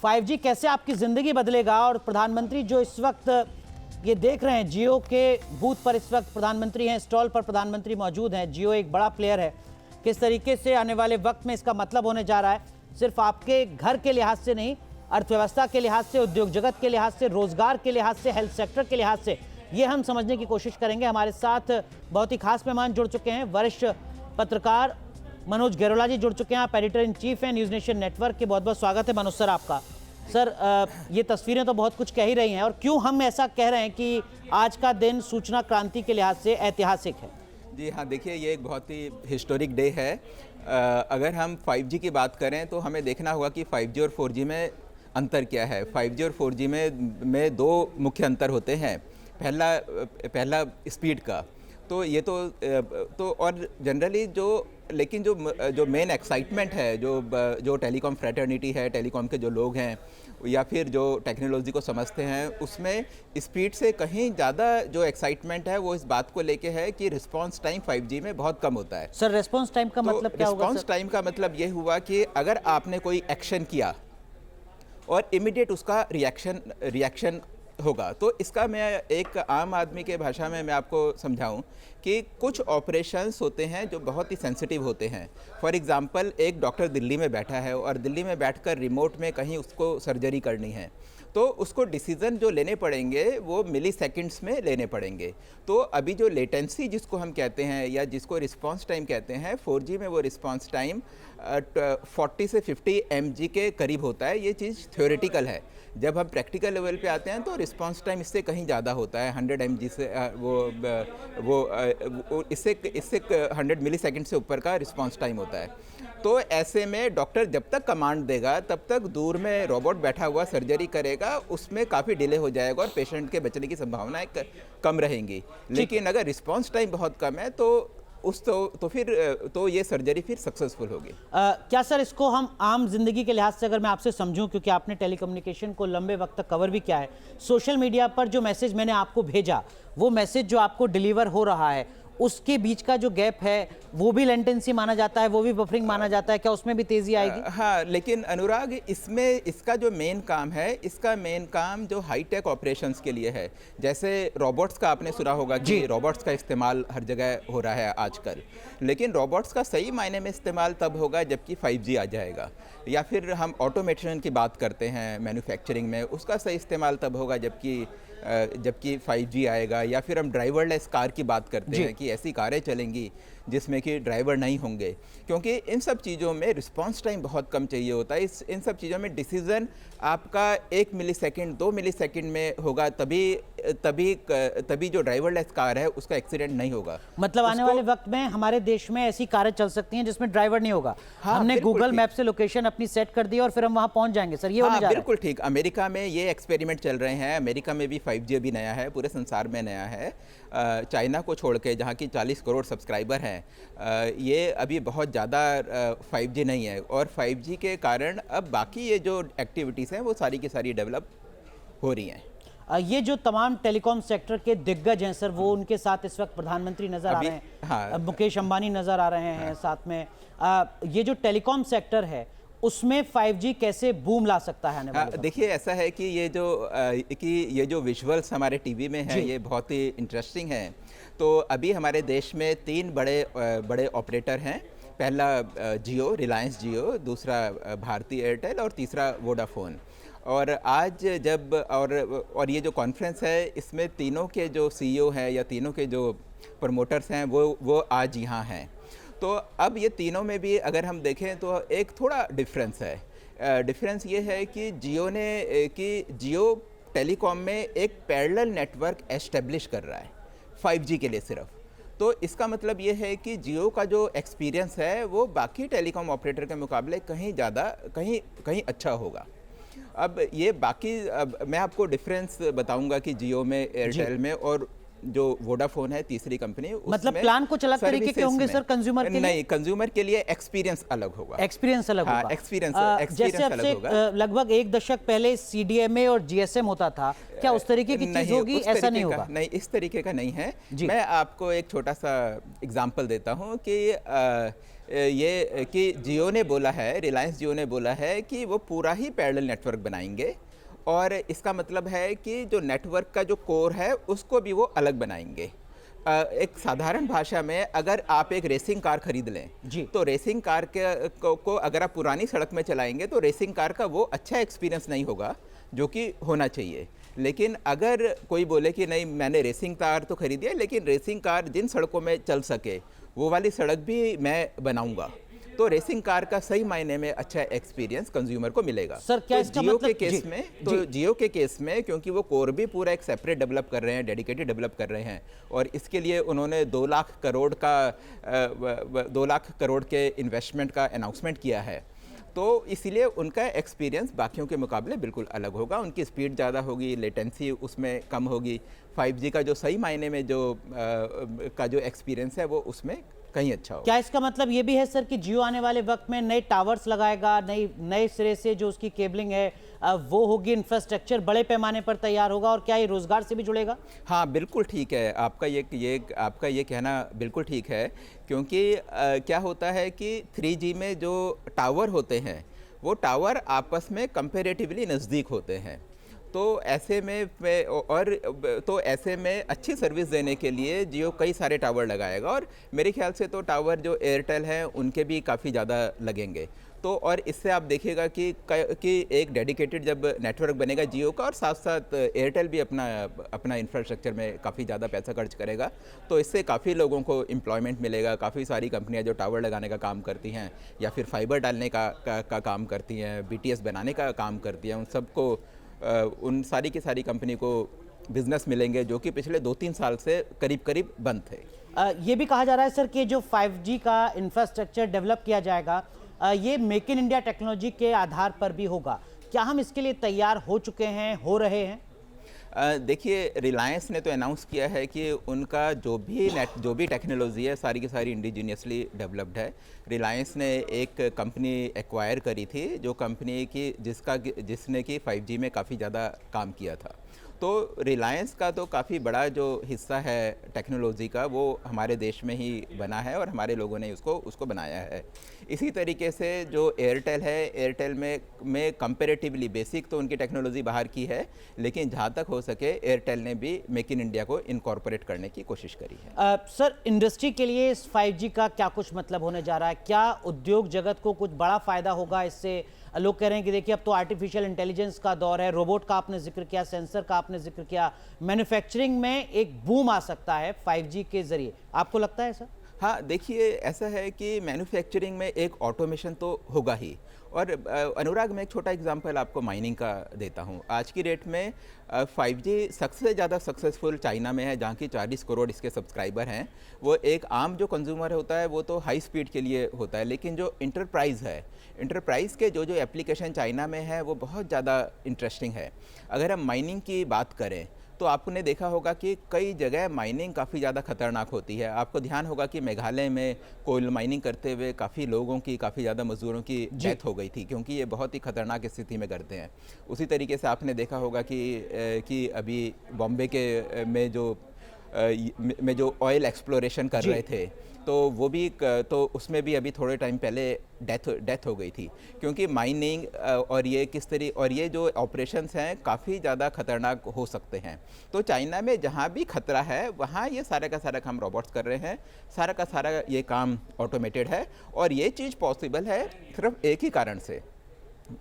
5G कैसे आपकी ज़िंदगी बदलेगा, और प्रधानमंत्री जो इस वक्त ये देख रहे हैं, जियो के बूथ पर इस वक्त प्रधानमंत्री हैं, स्टॉल पर प्रधानमंत्री मौजूद हैं, जियो एक बड़ा प्लेयर है, किस तरीके से आने वाले वक्त में इसका मतलब होने जा रहा है, सिर्फ आपके घर के लिहाज से नहीं, अर्थव्यवस्था के लिहाज से, उद्योग जगत के लिहाज से, रोजगार के लिहाज से, हेल्थ सेक्टर के लिहाज से, ये हम समझने की कोशिश करेंगे। हमारे साथ बहुत ही खास मेहमान जुड़ चुके हैं, वरिष्ठ पत्रकार मनोज गैरोला जी जुड़ चुके हैं, आप एडिटर इन चीफ हैं न्यूज़ नेशन नेटवर्क के। बहुत बहुत स्वागत है मनोज सर आपका। सर, ये तस्वीरें तो बहुत कुछ कह ही रही हैं, और क्यों हम ऐसा कह रहे हैं कि आज का दिन सूचना क्रांति के लिहाज से ऐतिहासिक है? जी हाँ, देखिए ये एक बहुत ही हिस्टोरिक डे है। अगर हम 5G की बात करें तो हमें देखना होगा कि 5G और 4G में अंतर क्या है। 5G और 4G में दो मुख्य अंतर होते हैं। पहला स्पीड का, तो ये तो और जनरली जो मेन एक्साइटमेंट है, जो टेलीकॉम फ्रेटर्निटी है, टेलीकॉम के जो लोग हैं या फिर जो टेक्नोलॉजी को समझते हैं, उसमें स्पीड से कहीं ज़्यादा जो एक्साइटमेंट है वो इस बात को लेके है कि रिस्पांस टाइम 5G में बहुत कम होता है। सर, रिस्पांस टाइम का मतलब क्या होगा? रिस्पांस टाइम का मतलब ये हुआ कि अगर आपने कोई एक्शन किया और इमीडिएट उसका रिएक्शन होगा, तो इसका मैं एक आम आदमी के भाषा में मैं आपको समझाऊं कि कुछ ऑपरेशंस होते हैं जो बहुत ही सेंसिटिव होते हैं। फॉर एग्जांपल, एक डॉक्टर दिल्ली में बैठा है और दिल्ली में बैठकर रिमोट में कहीं उसको सर्जरी करनी है, तो उसको डिसीज़न जो लेने पड़ेंगे वो मिली सेकेंड्स में लेने पड़ेंगे। तो अभी जो लेटेंसी जिसको हम कहते हैं या जिसको रिस्पांस टाइम कहते हैं, 4G में वो रिस्पांस टाइम 40 से 50 mg के करीब होता है। ये चीज़ थ्योरेटिकल है। जब हम प्रैक्टिकल लेवल पे आते हैं तो रिस्पांस टाइम इससे कहीं ज़्यादा होता है। 100 mg से इससे 100 मिली सेकेंड से ऊपर का रिस्पांस टाइम होता है। तो ऐसे में डॉक्टर जब तक कमांड देगा तब तक दूर में रोबोट बैठा हुआ सर्जरी करेगा, उसमें काफ़ी डिले हो जाएगा और पेशेंट के बचने की संभावनाएं कम रहेंगी। लेकिन अगर रिस्पांस टाइम बहुत कम है तो ये सर्जरी फिर सक्सेसफुल होगी। क्या सर, इसको हम आम जिंदगी के लिहाज से अगर मैं आपसे समझूं, क्योंकि आपने टेलीकम्युनिकेशन को लंबे वक्त तक कवर भी किया है, सोशल मीडिया पर जो मैसेज मैंने आपको भेजा, वो मैसेज जो आपको डिलीवर हो रहा है, उसके बीच का जो गैप है वो भी लेटेंसी माना जाता है, वो भी बफरिंग माना जाता है, क्या उसमें भी तेजी आएगी? हाँ, लेकिन अनुराग, इसका जो मेन काम है, इसका मेन काम जो हाईटेक ऑपरेशंस के लिए है। जैसे रोबोट्स का आपने सुना होगा कि रोबोट्स का इस्तेमाल हर जगह हो रहा है आजकल, लेकिन रोबोट्स का सही मायने में इस्तेमाल तब होगा जबकि 5G आ जाएगा। या फिर हम ऑटोमेशन की बात करते हैं मैन्युफैक्चरिंग में, उसका सही इस्तेमाल तब होगा जबकि 5G आएगा। या फिर हम ड्राइवरलेस कार की बात करते हैं कि ऐसी कारें चलेंगी जिसमें कि ड्राइवर नहीं होंगे, क्योंकि इन सब चीज़ों में रिस्पांस टाइम बहुत कम चाहिए होता है। इन सब चीज़ों में डिसीज़न आपका 1 मिलीसेकंड 2 मिलीसेकंड में होगा, तभी जो ड्राइवरलेस कार है उसका एक्सीडेंट नहीं होगा। मतलब आने वाले वक्त में हमारे देश में ऐसी कारें चल सकती हैं जिसमें ड्राइवर नहीं होगा। हाँ, हमने गूगल मैप से लोकेशन अपनी सेट कर दी और फिर हम वहां पहुंच जाएंगे। सर, ये होने जा रहा है? बिल्कुल ठीक। अमेरिका में ये एक्सपेरिमेंट चल रहे हैं। अमेरिका में भी 5G अभी नया है, पूरे संसार में नया है। चाइना को छोड़ के, जहाँ की 40 करोड़ सब्सक्राइबर हैं, ये अभी बहुत ज़्यादा 5G नहीं है। और 5G के कारण अब बाकी ये जो एक्टिविटीज़ हैं वो सारी की सारी डेवलप हो रही हैं। ये जो तमाम टेलीकॉम सेक्टर के दिग्गज हैं सर, वो उनके साथ इस वक्त प्रधानमंत्री नजर आ रहे हैं। हाँ, मुकेश अंबानी नजर आ रहे हैं साथ में। ये जो टेलीकॉम सेक्टर है उसमें 5G कैसे बूम ला सकता है? देखिए, ऐसा है कि ये जो विजुअल्स हमारे टीवी में हैं ये बहुत ही इंटरेस्टिंग हैं। तो अभी हमारे देश में 3 बड़े ऑपरेटर हैं। पहला जियो, रिलायंस जियो, दूसरा भारती एयरटेल और तीसरा वोडाफोन। और आज और ये जो कॉन्फ्रेंस है, इसमें तीनों के जो CEO हैं या तीनों के जो प्रमोटर्स हैं वो आज यहाँ हैं। तो अब ये तीनों में भी अगर हम देखें तो एक थोड़ा डिफरेंस है। डिफरेंस ये है कि जियो टेलीकॉम में एक पैरेलल नेटवर्क एस्टेब्लिश कर रहा है 5G के लिए सिर्फ। तो इसका मतलब ये है कि जियो का जो एक्सपीरियंस है वो बाकी टेलीकॉम ऑपरेटर के मुकाबले कहीं अच्छा होगा। अब मैं आपको डिफरेंस बताऊंगा कि जियो में, एयरटेल में जो वोडाफोन है तीसरी कंपनी, मतलब प्लान कुछ अलग तरीके के होंगे सर कंज्यूमर के लिए? नहीं, कंज्यूमर के लिए एक्सपीरियंस अलग होगा। एक्सपीरियंस अलग होगा। एक्सपीरियंस जैसे अलग आपसे होगा। लगभग एक दशक पहले सीडीएमए और जीएसएम होता था, क्या उस तरीके की चीज होगी? ऐसा नहीं होगा? नहीं, इस तरीके का नहीं है। मैं आपको एक छोटा सा एग्जांपल देता हूं कि ये कि जियो ने बोला है, रिलायंस जियो ने बोला है कि वो पूरा ही पैरेलल नेटवर्क बनाएंगे, और इसका मतलब है कि जो नेटवर्क का जो कोर है उसको भी वो अलग बनाएंगे। एक साधारण भाषा में अगर आप एक रेसिंग कार खरीद लें तो रेसिंग कार को अगर आप पुरानी सड़क में चलाएंगे तो रेसिंग कार का वो अच्छा एक्सपीरियंस नहीं होगा जो कि होना चाहिए। लेकिन अगर कोई बोले कि नहीं, मैंने रेसिंग कार तो खरीदी है लेकिन रेसिंग कार जिन सड़कों में चल सके वो वाली सड़क भी मैं बनाऊंगा, तो रेसिंग कार का सही मायने में अच्छा एक्सपीरियंस कंज्यूमर को मिलेगा। सर क्या तो इसका जियो मतलब के केस में, तो जियो के केस में क्योंकि वो कोर भी पूरा एक सेपरेट डेवलप कर रहे हैं, डेडिकेटेड डेवलप कर रहे हैं, और इसके लिए उन्होंने 2 लाख करोड़ का 2 लाख करोड़ के इन्वेस्टमेंट का अनाउंसमेंट किया है, तो इसीलिए उनका एक्सपीरियंस बाकियों के मुकाबले बिल्कुल अलग होगा। उनकी स्पीड ज़्यादा होगी, लेटेंसी उसमें कम होगी, 5G का जो सही मायने में जो एक्सपीरियंस है वो उसमें कहीं अच्छा हो। क्या इसका मतलब ये भी है सर कि जियो आने वाले वक्त में नए टावर्स लगाएगा, नए सिरे से जो उसकी केबलिंग है वो होगी, इंफ्रास्ट्रक्चर बड़े पैमाने पर तैयार होगा, और क्या ये रोजगार से भी जुड़ेगा? हाँ, बिल्कुल ठीक है आपका ये कहना बिल्कुल ठीक है, क्योंकि क्या होता है कि 3G में जो टावर होते हैं वो टावर आपस में कंपैरेटिवली नज़दीक होते हैं, तो ऐसे में अच्छी सर्विस देने के लिए जियो कई सारे टावर लगाएगा, और मेरे ख्याल से तो टावर जो एयरटेल हैं उनके भी काफ़ी ज़्यादा लगेंगे। तो और इससे आप देखिएगा कि एक डेडिकेटेड जब नेटवर्क बनेगा जियो का, और साथ साथ एयरटेल भी अपना इंफ्रास्ट्रक्चर में काफ़ी ज़्यादा पैसा खर्च करेगा, तो इससे काफ़ी लोगों को एम्प्लॉयमेंट मिलेगा। काफ़ी सारी कंपनियां जो टावर लगाने का काम करती हैं या फिर फाइबर डालने का काम करती हैं, BTS बनाने का काम करती हैं, उन सबको उन सारी की सारी कंपनी को बिजनेस मिलेंगे जो कि पिछले 2-3 साल से करीब बंद थे। ये भी कहा जा रहा है सर कि जो 5G का इंफ्रास्ट्रक्चर डेवलप किया जाएगा ये मेक इन इंडिया टेक्नोलॉजी के आधार पर भी होगा। क्या हम इसके लिए तैयार हो चुके हैं, हो रहे हैं? देखिए, रिलायंस ने तो अनाउंस किया है कि उनका जो भी टेक्नोलॉजी है सारी की सारी इंडिजीनियसली डेवलप्ड है। रिलायंस ने एक कंपनी एक्वायर करी थी जो कंपनी की जिसने कि 5G में काफ़ी ज़्यादा काम किया था। तो रिलायंस का तो काफ़ी बड़ा जो हिस्सा है टेक्नोलॉजी का वो हमारे देश में ही बना है और हमारे लोगों ने उसको बनाया है। इसी तरीके से जो एयरटेल है, एयरटेल में कंपैरेटिवली बेसिक तो उनकी टेक्नोलॉजी बाहर की है, लेकिन जहाँ तक हो सके एयरटेल ने भी मेक इन इंडिया को इनकॉर्पोरेट करने की कोशिश करी है। सर इंडस्ट्री के लिए इस 5G का क्या कुछ मतलब होने जा रहा है? क्या उद्योग जगत को कुछ बड़ा फायदा होगा इससे? लोग कह रहे हैं कि देखिए अब तो आर्टिफिशियल इंटेलिजेंस का दौर है, रोबोट का आपने जिक्र किया, सेंसर का आपने जिक्र किया, मैन्युफैक्चरिंग में एक बूम आ सकता है 5G के जरिए। आपको लगता है सर? हाँ, देखिए ऐसा है कि मैन्युफैक्चरिंग में एक ऑटोमेशन तो होगा ही, और अनुराग मैं एक छोटा एग्जांपल आपको माइनिंग का देता हूँ। आज की डेट में 5G सबसे ज़्यादा सक्सेसफुल चाइना में है, जहाँ की 40 करोड़ इसके सब्सक्राइबर हैं। वो एक आम जो कंज्यूमर होता है वो तो हाई स्पीड के लिए होता है, लेकिन जो इंटरप्राइज़ के जो एप्लीकेशन चाइना में है वो बहुत ज़्यादा इंटरेस्टिंग है। अगर हम माइनिंग की बात करें तो आपने देखा होगा कि कई जगह माइनिंग काफ़ी ज़्यादा खतरनाक होती है। आपको ध्यान होगा कि मेघालय में कोल माइनिंग करते हुए काफ़ी ज़्यादा मजदूरों की डेथ हो गई थी, क्योंकि ये बहुत ही खतरनाक स्थिति में करते हैं। उसी तरीके से आपने देखा होगा कि अभी बॉम्बे के में जो ऑयल एक्सप्लोरेशन कर रहे थे, तो वो भी तो उसमें भी अभी थोड़े टाइम पहले डेथ हो गई थी, क्योंकि माइनिंग और ये जो ऑपरेशंस हैं काफ़ी ज़्यादा खतरनाक हो सकते हैं। तो चाइना में जहाँ भी खतरा है वहाँ ये सारा का सारा काम रोबोट्स कर रहे हैं, सारा का सारा ये काम ऑटोमेटेड है, और ये चीज़ पॉसिबल है सिर्फ एक ही कारण से,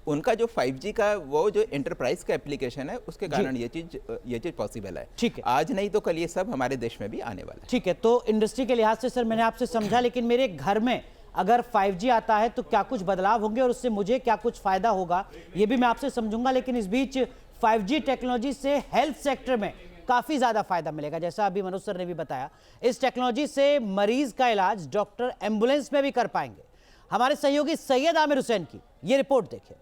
उनका जो 5G का वो जो एंटरप्राइज का एप्लीकेशन है उसके कारण ये चीज पॉसिबल है। ठीक है, आज नहीं तो कल ये सब हमारे देश में भी आने वाला है। ठीक है, तो इंडस्ट्री के लिहाज से सर मैंने आपसे समझा, लेकिन मेरे घर में अगर 5G आता है तो क्या कुछ बदलाव होंगे और उससे मुझे क्या कुछ फायदा होगा ये भी मैं आपसे समझूंगा। लेकिन इस बीच 5G टेक्नोलॉजी से हेल्थ सेक्टर में काफी ज्यादा फायदा मिलेगा, जैसा अभी मनोज सर ने भी बताया। इस टेक्नोलॉजी से मरीज का इलाज डॉक्टर एम्बुलेंस में भी कर पाएंगे। हमारे सहयोगी सैयद आमिर हुसैन की ये रिपोर्ट देखिए।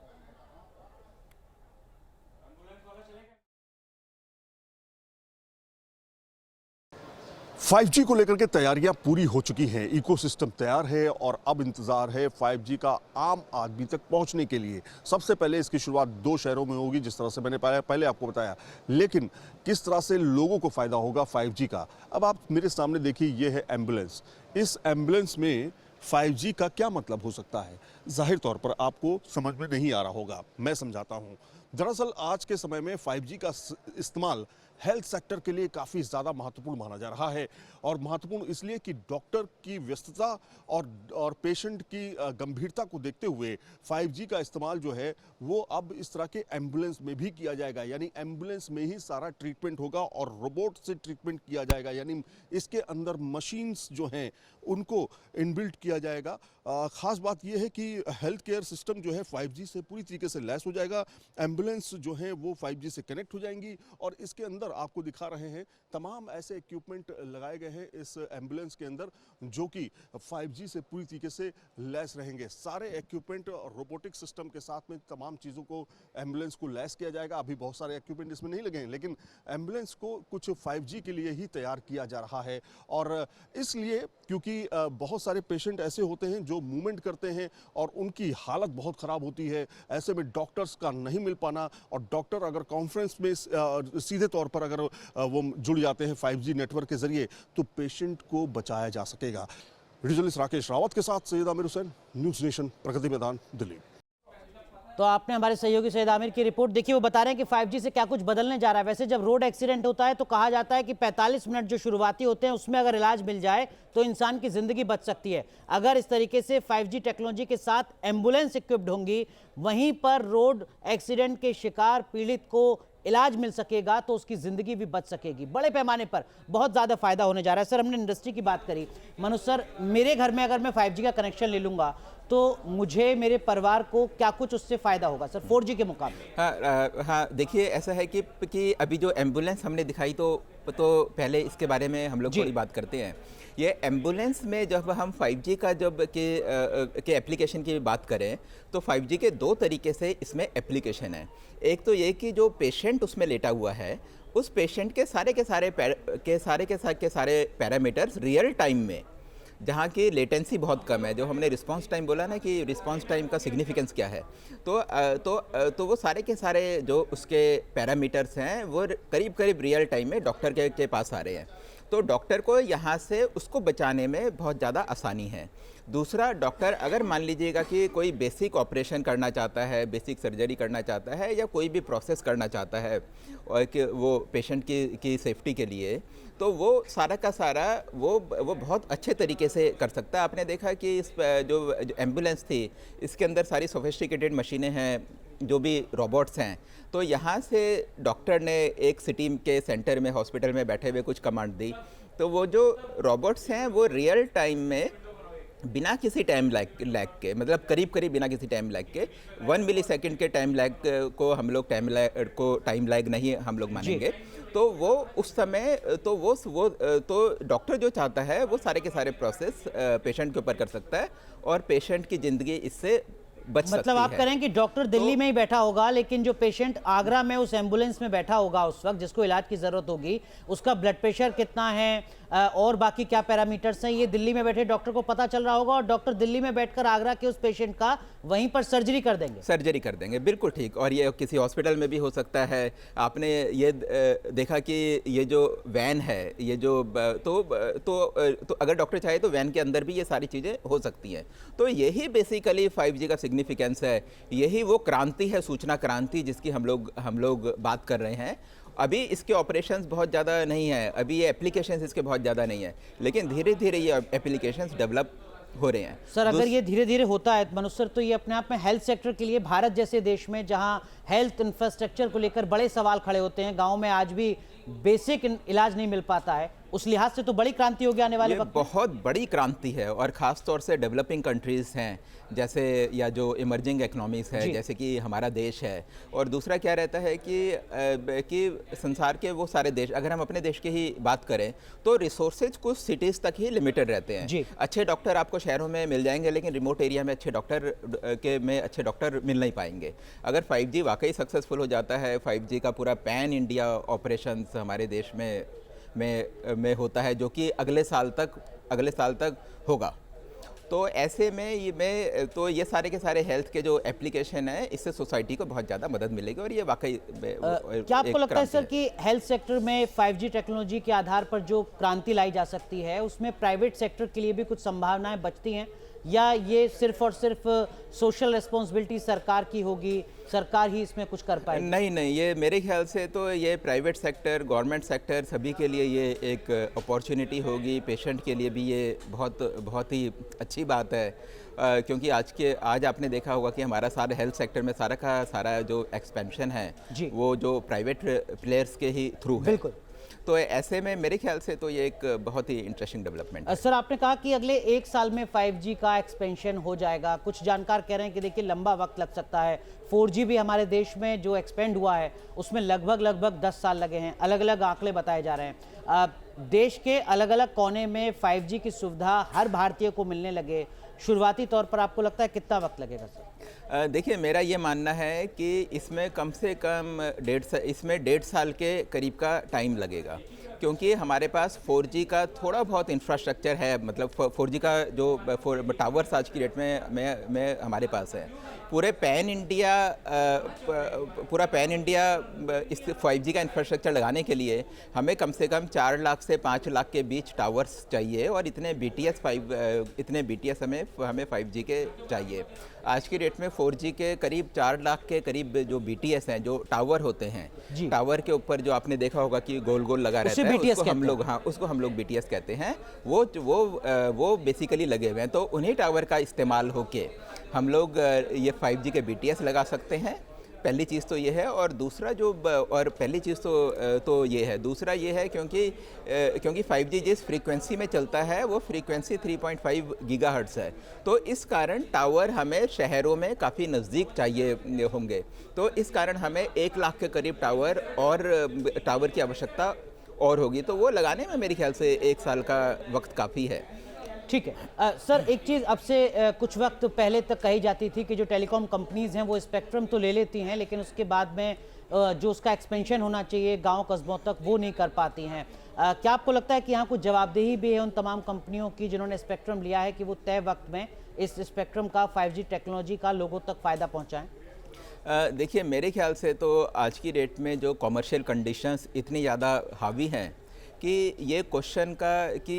5G को लेकर के तैयारियां पूरी हो चुकी हैं, इकोसिस्टम तैयार है और अब इंतजार है 5G का आम आदमी तक पहुंचने के लिए। सबसे पहले इसकी शुरुआत 2 शहरों में होगी, जिस तरह से मैंने पहले आपको बताया, लेकिन किस तरह से लोगों को फायदा होगा 5G का। अब आप मेरे सामने देखिए, ये है एम्बुलेंस। इस एम्बुलेंस में 5G का क्या मतलब हो सकता है, जाहिर तौर पर आपको समझ में नहीं आ रहा होगा, मैं समझाता हूं। दरअसल आज के समय में 5G का इस्तेमाल हेल्थ सेक्टर के लिए काफ़ी ज़्यादा महत्वपूर्ण माना जा रहा है, और महत्वपूर्ण इसलिए कि डॉक्टर की व्यस्तता और पेशेंट की गंभीरता को देखते हुए 5G का इस्तेमाल जो है वो अब इस तरह के एम्बुलेंस में भी किया जाएगा। यानी एम्बुलेंस में ही सारा ट्रीटमेंट होगा और रोबोट से ट्रीटमेंट किया जाएगा, यानी इसके अंदर मशीन्स जो हैं उनको इनबिल्ट किया जाएगा। ख़ास बात यह है कि हेल्थ केयर सिस्टम जो है 5G से पूरी तरीके से लैस हो जाएगा। एम्बुलेंस जो है वो 5G से कनेक्ट हो जाएंगी, और इसके अंदर आपको दिखा रहे हैं तमाम ऐसे इक्विपमेंट लगाए गए हैं इस एम्बुलेंस के अंदर जो कि 5G से पूरी तरीके से लैस रहेंगे। सारे इक्विपमेंट रोबोटिक सिस्टम के साथ में तमाम चीज़ों को एम्बुलेंस को लैस किया जाएगा। अभी बहुत सारे इक्विपमेंट इसमें नहीं लगे हैं, लेकिन एम्बुलेंस को कुछ 5G के लिए ही तैयार किया जा रहा है। और इसलिए क्योंकि बहुत सारे पेशेंट ऐसे होते हैं जो मूवमेंट करते हैं और उनकी हालत बहुत ख़राब होती है, ऐसे में डॉक्टर्स का नहीं मिल पाना, और डॉक्टर अगर कॉन्फ्रेंस में सीधे तौर पर अगर वो जुड़ जाते हैं 5G नेटवर्क के जरिए, तो पेशेंट को बचाया जा सकेगा। वीडियो जर्नलिस्ट राकेश रावत के साथ सैयद आमिर हुसैन, न्यूज़ नेशन, प्रगति मैदान, दिल्ली। तो आपने हमारे सहयोगी सैयद आमिर की रिपोर्ट देखी, वो बता रहे हैं कि 5G से क्या कुछ बदलने जा रहा है। वैसे जब रोड एक्सीडेंट होता है तो कहा जाता है कि 45 मिनट जो शुरुआती होते हैं उसमें अगर इलाज मिल जाए तो इंसान की ज़िंदगी बच सकती है। अगर इस तरीके से 5G टेक्नोलॉजी के साथ एम्बुलेंस इक्विप्ड होंगी, वहीं पर रोड एक्सीडेंट के शिकार पीड़ित को इलाज मिल सकेगा तो उसकी ज़िंदगी भी बच सकेगी। बड़े पैमाने पर बहुत ज़्यादा फायदा होने जा रहा है। सर, हमने इंडस्ट्री की बात करी। मनोज सर, मेरे घर में अगर मैं 5G का कनेक्शन ले लूँगा तो मुझे, मेरे परिवार को क्या कुछ उससे फ़ायदा होगा सर 4G के मुकाबले? हाँ, देखिए ऐसा है कि अभी जो एम्बुलेंस हमने दिखाई तो पहले इसके बारे में हम लोग थोड़ी बात करते हैं। ये एम्बुलेंस में जब हम 5G का जब के एप्लीकेशन की बात करें तो 5G के 2 तरीके से इसमें एप्लीकेशन है। एक तो ये कि जो पेशेंट उसमें लेटा हुआ है, उस पेशेंट के सारे पैरामीटर्स रियल टाइम में, जहाँ की लेटेंसी बहुत कम है, जो हमने रिस्पांस टाइम बोला ना कि रिस्पांस टाइम का सिग्निफिकेंस क्या है, तो वो सारे के सारे जो उसके पैरामीटर्स हैं वो करीब करीब रियल टाइम में डॉक्टर के पास आ रहे हैं। तो डॉक्टर को यहाँ से उसको बचाने में बहुत ज़्यादा आसानी है। दूसरा, डॉक्टर अगर मान लीजिएगा कि कोई बेसिक ऑपरेशन करना चाहता है, बेसिक सर्जरी करना चाहता है, या कोई भी प्रोसेस करना चाहता है और कि वो पेशेंट की सेफ्टी के लिए, तो वो सारा का सारा वो बहुत अच्छे तरीके से कर सकता है। आपने देखा कि इस जो एम्बुलेंस थी, इसके अंदर सारी सोफिस्टिकेटेड मशीनें हैं, जो भी रोबोट्स हैं। तो यहाँ से डॉक्टर ने एक सिटी के सेंटर में, हॉस्पिटल में बैठे हुए कुछ कमांड दी, तो वो जो रोबोट्स हैं वो रियल टाइम में बिना किसी टाइम लैग के, मतलब करीब करीब बिना किसी टाइम लैग के, 1 मिलीसेकंड के टाइम लैग को हम लोग टाइम लैग नहीं हम लोग मानेंगे। तो वो उस समय तो डॉक्टर जो चाहता है वो सारे के सारे प्रोसेस पेशेंट के ऊपर कर सकता है, और पेशेंट की ज़िंदगी इससे बच सकती है। मतलब आप करें कि डॉक्टर दिल्ली में ही बैठा होगा, लेकिन जो पेशेंट आगरा में उस एम्बुलेंस में बैठा होगा उस वक्त, जिसको इलाज की ज़रूरत होगी, उसका ब्लड प्रेशर कितना है और बाकी क्या पैरामीटर्स हैं, ये दिल्ली में बैठे डॉक्टर को पता चल रहा होगा, और डॉक्टर दिल्ली में बैठकर आगरा के उस पेशेंट का वहीं पर सर्जरी कर देंगे। बिल्कुल ठीक। और ये किसी हॉस्पिटल में भी हो सकता है। आपने ये देखा कि ये जो वैन है, ये जो तो अगर डॉक्टर चाहे तो वैन के अंदर भी ये सारी चीज़ें हो सकती हैं। तो यही बेसिकली 5G का सिग्निफिकेंस है, यही वो क्रांति है, सूचना क्रांति, जिसकी हम लोग बात कर रहे हैं। अभी इसके ऑपरेशंस बहुत ज़्यादा नहीं है, अभी ये एप्लीकेशंस इसके बहुत ज़्यादा नहीं है, लेकिन धीरे धीरे ये एप्लीकेशंस डेवलप हो रहे हैं। सर, अगर ये धीरे धीरे होता है मनोज सर, तो ये अपने आप में हेल्थ सेक्टर के लिए, भारत जैसे देश में जहां हेल्थ इंफ्रास्ट्रक्चर को लेकर बड़े सवाल खड़े होते हैं, गाँव में आज भी बेसिक इलाज नहीं मिल पाता है, उस लिहाज से तो बड़ी क्रांति होगी आने वाले वक्त में। बहुत बड़ी क्रांति है, और ख़ास तौर से डेवलपिंग कंट्रीज़ हैं जैसे, या जो इमर्जिंग इकोनॉमीज़ है जैसे कि हमारा देश है। और दूसरा क्या रहता है कि संसार के वो सारे देश, अगर हम अपने देश की ही बात करें तो रिसोर्सेज कुछ सिटीज़ तक ही लिमिटेड रहते हैं। अच्छे डॉक्टर आपको शहरों में मिल जाएंगे, लेकिन रिमोट एरिया में अच्छे डॉक्टर मिल नहीं पाएंगे। अगर 5G वाकई सक्सेसफुल हो जाता है, 5G का पूरा पैन इंडिया ऑपरेशंस हमारे देश में में होता है, जो कि अगले साल तक होगा। तो ऐसे में ये सारे के सारे हेल्थ के जो एप्लीकेशन है, इससे सोसाइटी को बहुत ज़्यादा मदद मिलेगी और ये वाकई क्या आपको लगता है सर कि हेल्थ सेक्टर में 5G टेक्नोलॉजी के आधार पर जो क्रांति लाई जा सकती है, उसमें प्राइवेट सेक्टर के लिए भी कुछ संभावनाएं बचती हैं, या ये सिर्फ और सिर्फ सोशल रिस्पॉन्सिबिलिटी सरकार की होगी, सरकार ही इसमें कुछ कर पाएगी? नहीं, ये मेरे ख्याल से तो ये प्राइवेट सेक्टर, गवर्नमेंट सेक्टर, सभी के लिए ये एक अपॉर्चुनिटी होगी। पेशेंट के लिए भी ये बहुत ही अच्छी बात है, क्योंकि आज आपने देखा होगा कि हमारा सारा हेल्थ सेक्टर में सारा का सारा जो एक्सपेंशन है वो जो प्राइवेट प्लेयर्स के ही थ्रू है। बिल्कुल। तो ऐसे में मेरे ख्याल से तो ये एक बहुत ही इंटरेस्टिंग डेवलपमेंट है। सर, आपने कहा कि अगले 1 साल में 5G का एक्सपेंशन हो जाएगा। कुछ जानकार कह रहे हैं कि देखिए लंबा वक्त लग सकता है। 4G भी हमारे देश में जो एक्सपेंड हुआ है उसमें लगभग 10 साल लगे हैं। अलग अलग आंकड़े बताए जा रहे हैं। देश के अलग अलग कोने में 5G की सुविधा हर भारतीय को मिलने लगे, शुरुआती तौर पर आपको लगता है कितना वक्त लगेगा सर? देखिए, मेरा ये मानना है कि इसमें कम से कम 1.5 साल के करीब का टाइम लगेगा, क्योंकि हमारे पास 4G का थोड़ा बहुत इंफ्रास्ट्रक्चर है। मतलब 4G का जो टावर्स आज की डेट में हमारे पास है। पूरा पैन इंडिया इस 5G का इंफ्रास्ट्रक्चर लगाने के लिए हमें कम से कम 4 लाख से 5 लाख के बीच टावर्स चाहिए, और इतने BTS हमें 5G के चाहिए। आज की डेट में 4G के करीब 4 लाख के करीब जो BTS हैं, जो टावर होते हैं, टावर के ऊपर जो आपने देखा होगा कि गोल गोल लगा रहता है, उसको हम लोग BTS कहते हैं। वो बेसिकली लगे हुए हैं। तो उन्हीं टावर का इस्तेमाल होके हम लोग ये 5G के BTS लगा सकते हैं। पहली चीज़ तो ये है, और दूसरा ये है, दूसरा ये है क्योंकि 5G जिस फ्रीक्वेंसी में चलता है वो फ्रीक्वेंसी 3.5 गीगाहर्ट्ज़ है। तो इस कारण टावर हमें शहरों में काफ़ी नज़दीक चाहिए होंगे। तो इस कारण हमें 1 लाख के करीब टावर की आवश्यकता और होगी। तो वो लगाने में मेरे ख्याल से 1 साल का वक्त काफ़ी है। ठीक है। सर, एक चीज़ अब से कुछ वक्त पहले तक कही जाती थी कि जो टेलीकॉम कंपनीज हैं वो स्पेक्ट्रम तो ले लेती हैं, लेकिन उसके बाद में जो उसका एक्सपेंशन होना चाहिए गांव कस्बों तक, वो नहीं कर पाती हैं। क्या आपको लगता है कि यहाँ कुछ जवाबदेही भी है उन तमाम कंपनियों की जिन्होंने स्पेक्ट्रम लिया है कि वो तय वक्त में इस स्पेक्ट्रम का 5G टेक्नोलॉजी का लोगों तक फ़ायदा पहुँचाएँ? देखिए, मेरे ख्याल से तो आज की डेट में जो कमर्शियल कंडीशंस इतनी ज़्यादा हावी हैं कि ये क्वेश्चन का कि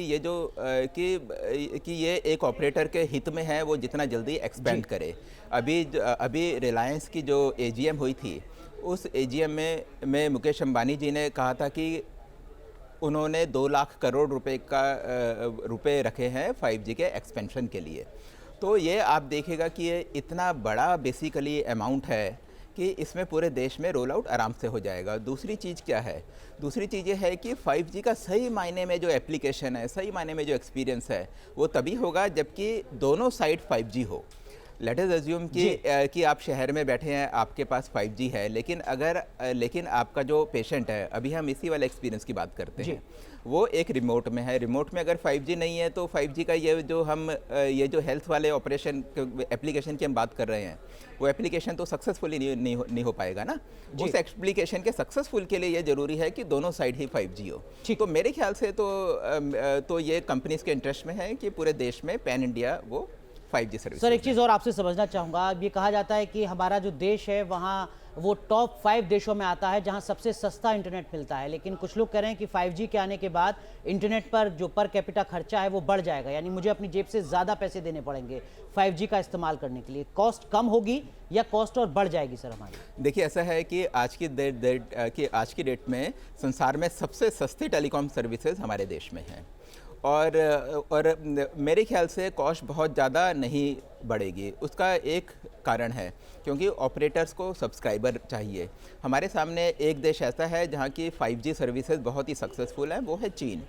ये एक ऑपरेटर के हित में है वो जितना जल्दी एक्सपेंड करे। अभी रिलायंस की जो AGM हुई थी, उस AGM में मुकेश अंबानी जी ने कहा था कि उन्होंने 2 लाख करोड़ रुपए रखे हैं 5G के एक्सपेंशन के लिए। तो ये आप देखिएगा कि ये इतना बड़ा बेसिकली अमाउंट है कि इसमें पूरे देश में रोल आउट आराम से हो जाएगा। दूसरी चीज़ क्या है? दूसरी चीज़ ये है कि 5G का सही मायने में जो एप्लीकेशन है, सही मायने में जो एक्सपीरियंस है, वो तभी होगा जबकि दोनों साइड 5G हो। लेट अस अज्यूम कि आप शहर में बैठे हैं, आपके पास 5G है, लेकिन आपका जो पेशेंट है, अभी हम इसी वाले एक्सपीरियंस की बात करते हैं, वो एक रिमोट में है। रिमोट में अगर 5G नहीं है तो 5G का ये जो हेल्थ वाले ऑपरेशन एप्लीकेशन की हम बात कर रहे हैं, वो एप्लीकेशन तो सक्सेसफुली नहीं हो पाएगा ना। उस एप्लीकेशन के सक्सेसफुल के लिए ये ज़रूरी है कि दोनों साइड ही 5G हो। तो मेरे ख्याल से तो ये कंपनीज के इंटरेस्ट में है कि पूरे देश में पैन इंडिया वो 5G सर्विस। सर, एक चीज़ और आपसे समझना चाहूँगा। ये कहा जाता है कि हमारा जो देश है वहाँ वो टॉप 5 देशों में आता है जहाँ सबसे सस्ता इंटरनेट मिलता है, लेकिन कुछ लोग कह रहे हैं कि 5G के आने के बाद इंटरनेट पर जो पर कैपिटा खर्चा है वो बढ़ जाएगा, यानी मुझे अपनी जेब से ज़्यादा पैसे देने पड़ेंगे 5G का इस्तेमाल करने के लिए। कॉस्ट कम होगी या कॉस्ट और बढ़ जाएगी सर हमारी? देखिए, ऐसा है कि आज की डेट में संसार में सबसे सस्ती टेलीकॉम सर्विसेज हमारे देश में हैं, और मेरे ख्याल से कॉस्ट बहुत ज़्यादा नहीं बढ़ेगी। उसका एक कारण है क्योंकि ऑपरेटर्स को सब्सक्राइबर चाहिए। हमारे सामने एक देश ऐसा है जहाँ की 5G सर्विसेज बहुत ही सक्सेसफुल है, वो है चीन।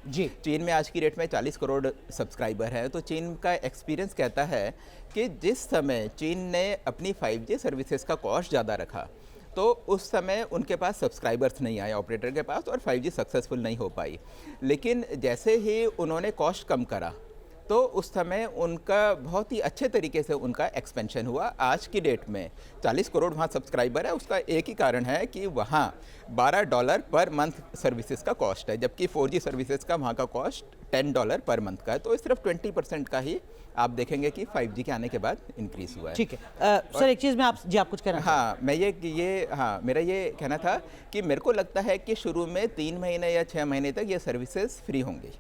चीन में आज की डेट में 40 करोड़ सब्सक्राइबर हैं। तो चीन का एक्सपीरियंस कहता है कि जिस समय चीन ने अपनी 5G सर्विसेज का कॉस्ट ज़्यादा रखा, तो उस समय उनके पास सब्सक्राइबर्स नहीं आए ऑपरेटर के पास, और 5G सक्सेसफुल नहीं हो पाई। लेकिन जैसे ही उन्होंने कॉस्ट कम करा, तो उस समय उनका बहुत ही अच्छे तरीके से उनका एक्सपेंशन हुआ। आज की डेट में 40 करोड़ वहाँ सब्सक्राइबर है, उसका एक ही कारण है कि वहाँ $12 पर मंथ सर्विसेज का कॉस्ट है, जबकि 4G सर्विसेज का वहाँ का कॉस्ट $10 पर मंथ का है। तो सिर्फ 20% का ही आप देखेंगे कि 5G के आने के बाद इंक्रीज हुआ है। ठीक है। सर एक चीज़ में आप कुछ कहना हाँ, मेरा ये कहना था कि मेरे को लगता है कि शुरू में 3 महीने या 6 महीने तक ये सर्विसेज फ्री होंगी।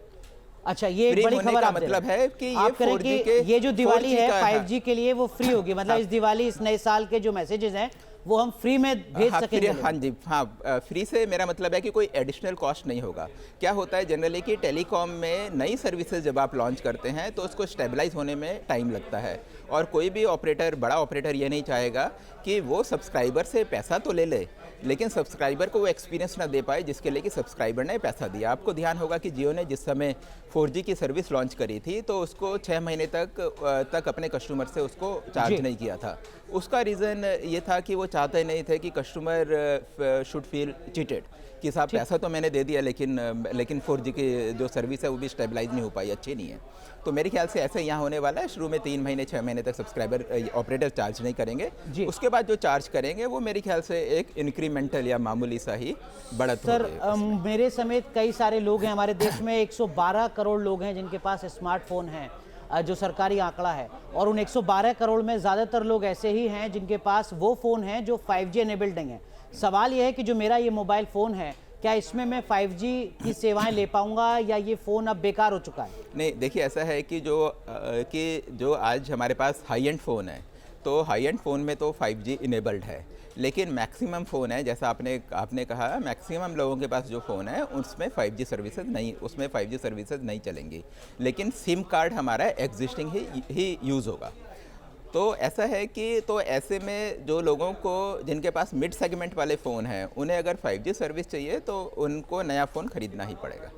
अच्छा, ये एक फ्री बड़ी होने खबर का आप दे रहे मतलब हैं। है कि ये आप कह रहे 4G हैं के कि ये जो दिवाली 4G है का, 5G के लिए वो फ्री होगी, मतलब इस दिवाली, इस नए साल के जो मैसेजेस हैं वो हम फ्री में भेज सकेंगे। हाँ जी, हाँ, फ्री से मेरा मतलब है कि कोई एडिशनल कॉस्ट नहीं होगा। क्या होता है जनरली कि टेलीकॉम में नई सर्विसेज जब आप लॉन्च करते हैं तो उसको स्टेबलाइज होने में टाइम लगता है, और कोई भी ऑपरेटर, बड़ा ऑपरेटर ये नहीं चाहेगा कि वो सब्सक्राइबर से पैसा तो ले ले लेकिन सब्सक्राइबर को वो एक्सपीरियंस ना दे पाए जिसके लिए कि सब्सक्राइबर ने पैसा दिया। आपको ध्यान होगा कि जियो ने जिस समय 4G की सर्विस लॉन्च करी थी तो उसको 6 महीने तक अपने कस्टमर से उसको चार्ज नहीं किया था। उसका रीज़न ये था कि वो चाहते नहीं थे कि कस्टमर शुड फील चीटेड, कि साहब पैसा तो मैंने दे दिया लेकिन 4G की जो सर्विस है वो भी स्टेबलाइज नहीं हो पाई, अच्छी नहीं है। तो मेरे ख्याल से ऐसे यहाँ होने वाला है। शुरू में 3 महीने 6 महीने तक सब्सक्राइबर ऑपरेटर चार्ज नहीं करेंगे, उसके बाद जो चार्ज करेंगे वो मेरे ख्याल से एक इंक्रीमेंटल या मामूली सा ही बढ़त सर होगी। मेरे समेत कई सारे लोग हैं हमारे देश में, 112 करोड़ लोग हैं जिनके पास स्मार्टफोन हैं, जो सरकारी आंकड़ा है, और उन 112 करोड़ में ज़्यादातर लोग ऐसे ही हैं जिनके पास वो फ़ोन हैं जो 5G एनेबल्ड नहीं है। सवाल ये है कि जो मेरा ये मोबाइल फ़ोन है, क्या इसमें मैं 5G की सेवाएं ले पाऊंगा या ये फ़ोन अब बेकार हो चुका है? नहीं, देखिए ऐसा है कि जो आज हमारे पास हाई एंड फ़ोन है, तो हाई एंड फ़ोन में तो 5G इनेबल्ड है, लेकिन मैक्सिमम फ़ोन है, जैसा आपने कहा, मैक्सिमम लोगों के पास जो फ़ोन है उसमें 5G सर्विसेज नहीं चलेंगी, लेकिन सिम कार्ड हमारा एग्जिस्टिंग ही यूज़ होगा। तो ऐसा है कि तो ऐसे में जो लोगों को जिनके पास मिड सेगमेंट वाले फ़ोन हैं, उन्हें अगर 5G सर्विस चाहिए तो उनको नया फ़ोन ख़रीदना ही पड़ेगा।